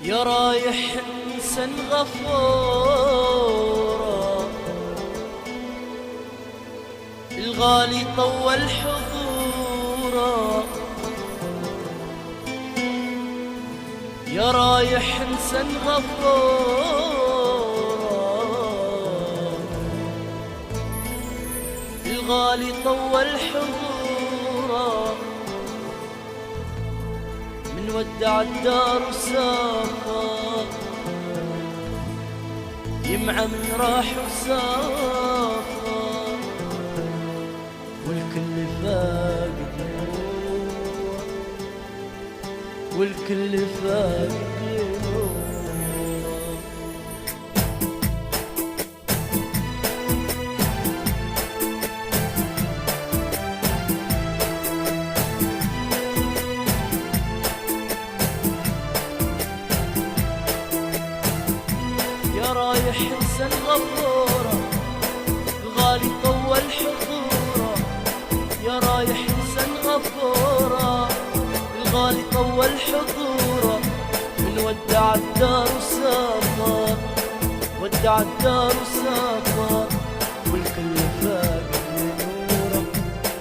يا رايح انسان غفورا، الغالي طول حضورا. يا رايح انسان غفورا، الغالي طول حضورا. من ودع الدار وسافر، يمعى من راح وسافر، والكل فاقد نور، والكل فاقد نور. يا رايح انسان غفورا، الغالي طول حضورا. يا رايح انسان غفورا، الغالي طول حضورا. من ودع الدار وسافر، ودع الدار وسافر، والكل فاقد نوره،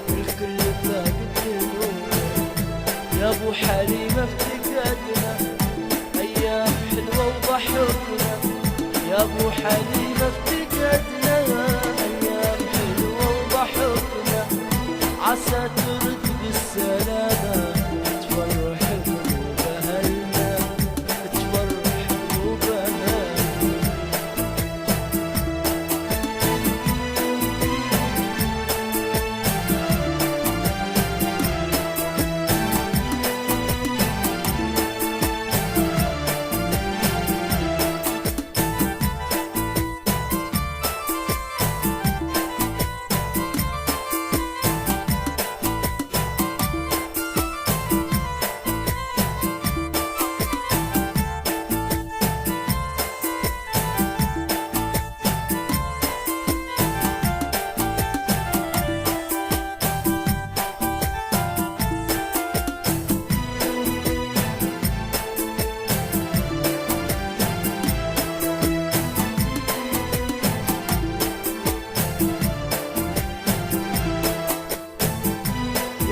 والكل فاقد نوره. يا ابو حليمه افتقدنا ايام حلوه وضحكنا. يا ابو حليمه افتقدنا ايام حلوه وضحكنا. عسى ترد بالسلامه تفرح قلوب اهلنا، تفرح قلوب اهلنا.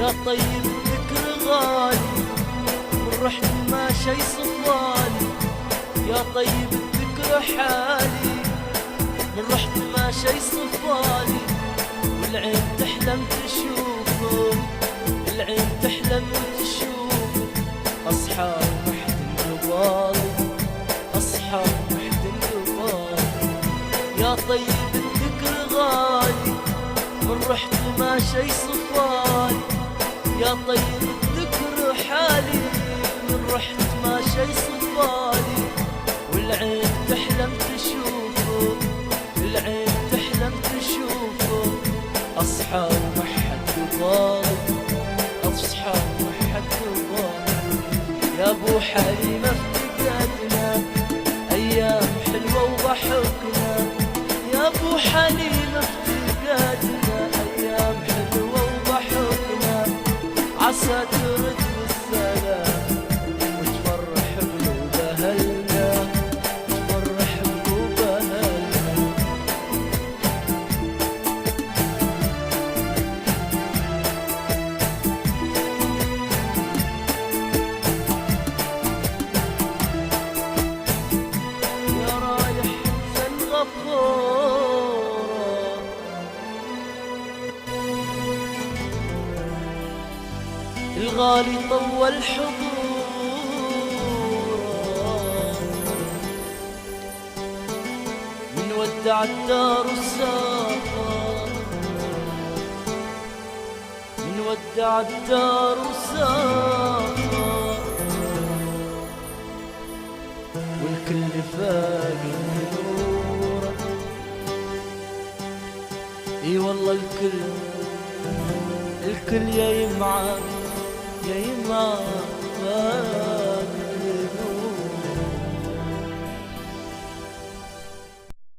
يا طيب ذكر غالي من رحت ما شي صفالي. يا طيب الذكر حالي من رحت ما شي صفالي. والعين تحلم تشوفه، العين تحلم تشوفه. اصحى وحد قبالي، اصحى وحد قبالي. يا طيب الذكر غالي من رحت ما شي صفالي. يا طيب الذكر حالي من رحت ما شي صفالي. والعين تحلم تشوفه، العين تحلم تشوفه. اصحى وحد قبالي، اصحى وحد قبالي. يا ابو حليمه افتقدنا ايام حلوه وضحكنا. يا ابو حليمه افتقدنا ايام حلوه وضحكنا. عسى ترد بالسلام وتفرح قلوب اهلنا، تفرح قلوب اهلنا. يا رايح انسان غفورا، الغالي طول حضورا. من ودع الدار وسافر، من ودع الدار وسافر، والكل فاقد نوره. اي والله الكل، الكل يا يمعى يا يما